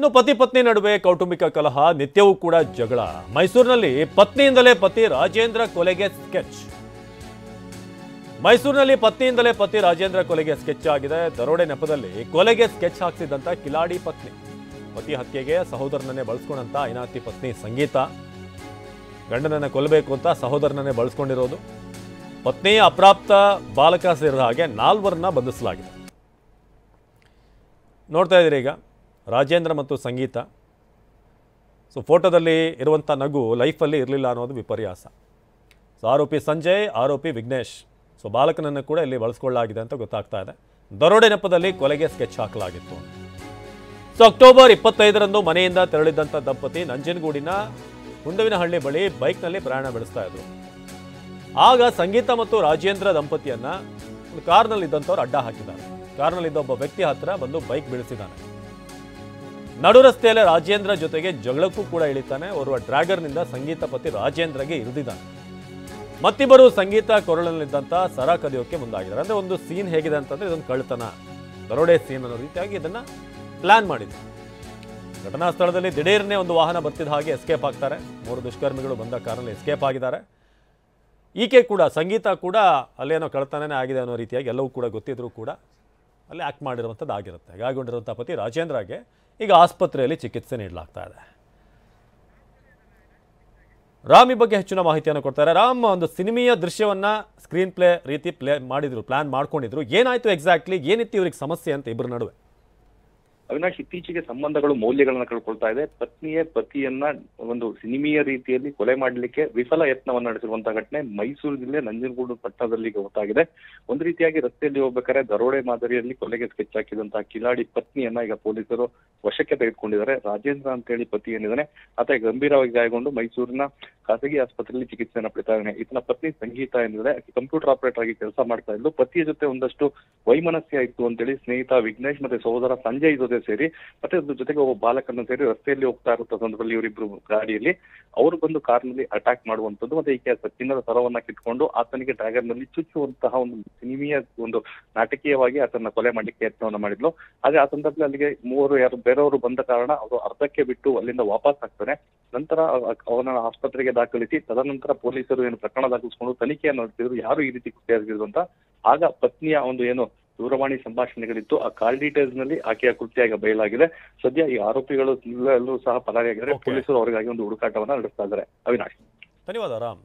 ಇನ್ನು ಪತಿ ಪತ್ನಿ ನಡುವೆ ಕೌಟುಂಬಿಕ ಕಲಹ, ನಿತ್ಯವೂ ಕೂಡ ಜಗಳ. ಮೈಸೂರಿನಲ್ಲಿ ಪತ್ನಿಯಿಂದಲೇ ಪತಿ ರಾಜೇಂದ್ರ ಕೊಲೆಗೆ ಸ್ಕೆಚ್. ಮೈಸೂರಿನಲ್ಲಿ ಪತ್ನಿಯಿಂದಲೇ ಪತಿ ರಾಜೇಂದ್ರ ಕೊಲೆಗೆ ಸ್ಕೆಚ್ ಆಗಿದೆ. ದರೋಡೆ ನೆಪದಲ್ಲಿ ಕೊಲೆಗೆ ಸ್ಕೆಚ್ ಹಾಕಿಸಿದಂತ ಕಿಲಾಡಿ ಪತ್ನಿ. ಪತಿ ಹತ್ಯೆಗೆ ಸಹೋದರನನ್ನೇ ಬಳಸ್ಕೊಂಡಂತ ಐನಾತಿ ಪತ್ನಿ ಸಂಗೀತ ಗಂಡನನ್ನ ಕೊಲ್ಲಬೇಕು ಅಂತ ಸಹೋದರನನ್ನೇ ಬಳಸ್ಕೊಂಡಿರೋದು. ಪತ್ನಿ ಅಪ್ರಾಪ್ತ ಬಾಲಕ ಸೇರಿದ ಹಾಗೆ 4 ಬಂಧಿಸಲಾಗಿದೆ. ನೋಡ್ತಾ ಇದ್ದೀರಿ ಈಗ ರಾಜೇಂದ್ರ ಮತ್ತು ಸಂಗೀತ. ಸೊ ಫೋಟೋದಲ್ಲಿ ಇರುವಂಥ ನಗು ಲೈಫಲ್ಲಿ ಇರಲಿಲ್ಲ ಅನ್ನೋದು ವಿಪರ್ಯಾಸ. ಸೊ ಆರೋಪಿ ಸಂಜಯ್, ಆರೋಪಿ ವಿಘ್ನೇಶ್. ಸೊ ಬಾಲಕನನ್ನು ಕೂಡ ಇಲ್ಲಿ ಬಳಸ್ಕೊಳ್ಳಲಾಗಿದೆ ಅಂತ ಗೊತ್ತಾಗ್ತಾ ಇದೆ. ದರೋಡೆ ನೆಪದಲ್ಲಿ ಕೊಲೆಗೆ ಸ್ಕೆಚ್ ಹಾಕಲಾಗಿತ್ತು. ಸೊ ಅಕ್ಟೋಬರ್ 25ರಂದು ಮನೆಯಿಂದ ತೆರಳಿದ್ದಂಥ ದಂಪತಿ ನಂಜನಗೂಡಿನ ಹುಂಡವಿನಹಳ್ಳಿ ಬಳಿ ಬೈಕ್ನಲ್ಲಿ ಪ್ರಯಾಣ ಬೆಳೆಸ್ತಾ ಇದ್ರು. ಆಗ ಸಂಗೀತ ಮತ್ತು ರಾಜೇಂದ್ರ ದಂಪತಿಯನ್ನ ಒಂದು ಕಾರ್ನಲ್ಲಿದ್ದಂಥವ್ರು ಅಡ್ಡ ಹಾಕಿದ್ದಾರೆ. ಕಾರ್ನಲ್ಲಿದ್ದ ಒಬ್ಬ ವ್ಯಕ್ತಿ ಹತ್ರ ಬಂದು ಬೈಕ್ ಬೀಳಿಸಿದ್ದಾನೆ. ನಡು ರಸ್ತೆಯಲ್ಲೇ ರಾಜೇಂದ್ರ ಜೊತೆಗೆ ಜಗಳಕ್ಕೂ ಕೂಡ ಇಳಿತಾನೆ. ಓರ್ವ ಡ್ರ್ಯಾಗರ್ನಿಂದ ಸಂಗೀತ ಪತಿ ರಾಜೇಂದ್ರಗೆ ಇರಿದಿದ್ದಾನೆ. ಮತ್ತಿಬ್ಬರು ಸಂಗೀತ ಕೊರಳಲ್ಲಿದ್ದಂಥ ಸರ ಕದಿಯೋಕೆ ಮುಂದಾಗಿದ್ದಾರೆ. ಅಂದ್ರೆ ಒಂದು ಸೀನ್ ಹೇಗಿದೆ ಅಂತಂದ್ರೆ ಇದೊಂದು ಕಳ್ತನ, ದರೋಡೆ ಸೀನ್ ಅನ್ನೋ ರೀತಿಯಾಗಿ ಇದನ್ನ ಪ್ಲಾನ್ ಮಾಡಿದ್ರು. ಘಟನಾ ಸ್ಥಳದಲ್ಲಿ ದಿಢೀರ್ನೇ ಒಂದು ವಾಹನ ಬರ್ತಿದ್ದ ಹಾಗೆ ಎಸ್ಕೇಪ್ ಆಗ್ತಾರೆ. 3 ದುಷ್ಕರ್ಮಿಗಳು ಬಂದ ಕಾರಲ್ಲಿ ಎಸ್ಕೇಪ್ ಆಗಿದ್ದಾರೆ. ಈಕೆ ಕೂಡ, ಸಂಗೀತ ಕೂಡ ಅಲ್ಲೇನೋ ಕಳ್ತನೇ ಆಗಿದೆ ಅನ್ನೋ ರೀತಿಯಾಗಿ ಎಲ್ಲವೂ ಕೂಡ ಗೊತ್ತಿದ್ರು ಕೂಡ ಅಲ್ಲಿ ಆಕ್ಟ್ ಮಾಡಿರುವಂಥದ್ದು ಆಗಿರುತ್ತೆ. ಗಾಯಗೊಂಡಿರುವಂಥ ಪತಿ ರಾಜೇಂದ್ರಗೆ ಈಗ ಆಸ್ಪತ್ರೆಯಲ್ಲಿ ಚಿಕಿತ್ಸೆ ನೀಡಲಾಗ್ತಾ ಇದೆ. ರಾಮ್ ಈ ಬಗ್ಗೆ ಹೆಚ್ಚಿನ ಮಾಹಿತಿಯನ್ನು ಕೊಡ್ತಾರೆ. ರಾಮ್, ಒಂದು ಸಿನಿಮೆಯ ದೃಶ್ಯವನ್ನ ಸ್ಕ್ರೀನ್ ಪ್ಲೇ ರೀತಿ ಮಾಡಿದ್ರು, ಪ್ಲಾನ್ ಮಾಡ್ಕೊಂಡಿದ್ರು. ಏನಾಯ್ತು ಎಕ್ಸಾಕ್ಟ್ಲಿ, ಏನಿತ್ತು ಇವ್ರಿಗೆ ಸಮಸ್ಯೆ ಅಂತ ಇಬ್ಬರ ನಡುವೆ? ಅವಿನಾಶ್, ಇತ್ತೀಚೆಗೆ ಸಂಬಂಧಗಳು ಮೌಲ್ಯಗಳನ್ನ ಕಳ್ಕೊಳ್ತಾ ಇದೆ. ಪತ್ನಿಯೇ ಪತಿಯನ್ನ ಒಂದು ಸಿನಿಮೀಯ ರೀತಿಯಲ್ಲಿ ಕೊಲೆ ಮಾಡಲಿಕ್ಕೆ ವಿಫಲ ಯತ್ನವನ್ನ ನಡೆಸಿರುವಂತಹ ಘಟನೆ ಮೈಸೂರು ಜಿಲ್ಲೆ ನಂಜನಗೂಡು ಪಟ್ಟಣದಲ್ಲಿ ಗೊತ್ತಾಗಿದೆ. ಒಂದು ರೀತಿಯಾಗಿ ರಸ್ತೆಯಲ್ಲಿ ಹೋಗ್ಬೇಕಾದ್ರೆ ದರೋಡೆ ಮಾದರಿಯಲ್ಲಿ ಕೊಲೆಗೆ ಸ್ಕೆಚ್ ಹಾಕಿದಂತಹ ಕಿಲಾಡಿ ಪತ್ನಿಯನ್ನ ಈಗ ಪೊಲೀಸರು ವಶಕ್ಕೆ ತೆಗೆದುಕೊಂಡಿದ್ದಾರೆ. ರಾಜೇಂದ್ರ ಅಂತೇಳಿ ಪತಿ ಏನಿದ್ದಾನೆ ಆತ ಗಂಭೀರವಾಗಿ ಗಾಯಗೊಂಡು ಮೈಸೂರಿನ ಖಾಸಗಿ ಆಸ್ಪತ್ರೆಯಲ್ಲಿ ಚಿಕಿತ್ಸೆಯನ್ನು ಪಡಿತಾ ಇದ್ದಾನೆ. ಈತನ ಪತ್ನಿ ಸಂಗೀತ ಏನಿದೆ ಕಂಪ್ಯೂಟರ್ ಆಪರೇಟರ್ ಆಗಿ ಕೆಲಸ ಮಾಡ್ತಾ ಇದ್ದು, ಪತಿಯ ಜೊತೆ ಒಂದಷ್ಟು ವೈಮನಸ್ಯ ಇತ್ತು ಅಂತೇಳಿ ಸ್ನೇಹಿತ ವಿಘ್ನೇಶ್ ಮತ್ತೆ ಸಹೋದರ ಸಂಜಯ್ ಜೊತೆ ಸೇರಿ ಮತ್ತೆ ಅದ್ರ ಜೊತೆಗೆ ಒಬ್ಬ ಬಾಲಕನ್ನು ಸೇರಿ ರಸ್ತೆಯಲ್ಲಿ ಹೋಗ್ತಾ ಇರುವಂತಹ ಸಂದರ್ಭದಲ್ಲಿ ಇವರಿಬ್ರು ಗಾಡಿಯಲ್ಲಿ ಅವರು ಬಂದು ಕಾರ್ನಲ್ಲಿ ಅಟ್ಯಾಕ್ ಮಾಡುವಂತದ್ದು ಮತ್ತೆ ಈಕೆ ಚಿನ್ನದ ಸರವನ್ನ ಕಿತ್ಕೊಂಡು ಆತನಿಗೆ ಡ್ರ್ಯಾಗರ್ ನಲ್ಲಿ ಚುಚ್ಚುವಂತಹ ಒಂದು ಸಿನಿಮೀಯ ಒಂದು ನಾಟಕೀಯವಾಗಿ ಆತನ ಕೊಲೆ ಮಾಡಲಿಕ್ಕೆ ಯತ್ನವನ್ನ ಮಾಡಿದ್ಲು. ಆದ್ರೆ ಆ ಸಂದರ್ಭದಲ್ಲಿ ಅಲ್ಲಿಗೆ 3 ಯಾರು ಬೇರೆಯವರು ಬಂದ ಕಾರಣ ಅವರು ಅರ್ಧಕ್ಕೆ ಬಿಟ್ಟು ಅಲ್ಲಿಂದ ವಾಪಸ್ ಆಗ್ತಾನೆ. ನಂತರ ಅವನ ಆಸ್ಪತ್ರೆಗೆ ದಾಖಲಿಸಿ ತದನಂತರ ಪೊಲೀಸರು ಏನು ಪ್ರಕರಣ ದಾಖಲಿಸಿಕೊಂಡು ತನಿಖೆಯನ್ನು ನಡೆಸಿದ್ರು, ಯಾರು ಈ ರೀತಿ ಕೃತ್ಯ ಅಂತ. ಆಗ ಪತ್ನಿಯ ಒಂದು ಏನು ದೂರವಾಣಿ ಸಂಭಾಷಣೆಗಳಿತ್ತು, ಆ ಕಾಲ್ ಡೀಟೇಲ್ಸ್ ನಲ್ಲಿ ಆಕೆಯ ಕೃತ್ಯ ಈಗ ಬಯಲಾಗಿದೆ. ಸದ್ಯ ಈ ಆರೋಪಿಗಳು ಎಲ್ಲರೂ ಸಹ ಪರಾರಿಯಾಗಿದ್ದಾರೆ. ಪೊಲೀಸರು ಅವರಿಗಾಗಿ ಒಂದು ಹುಡುಕಾಟವನ್ನ ನಡೆಸ್ತಾ ಇದ್ದಾರೆ. ಅವಿನಾಶ್, ಧನ್ಯವಾದ ರಾಮ್.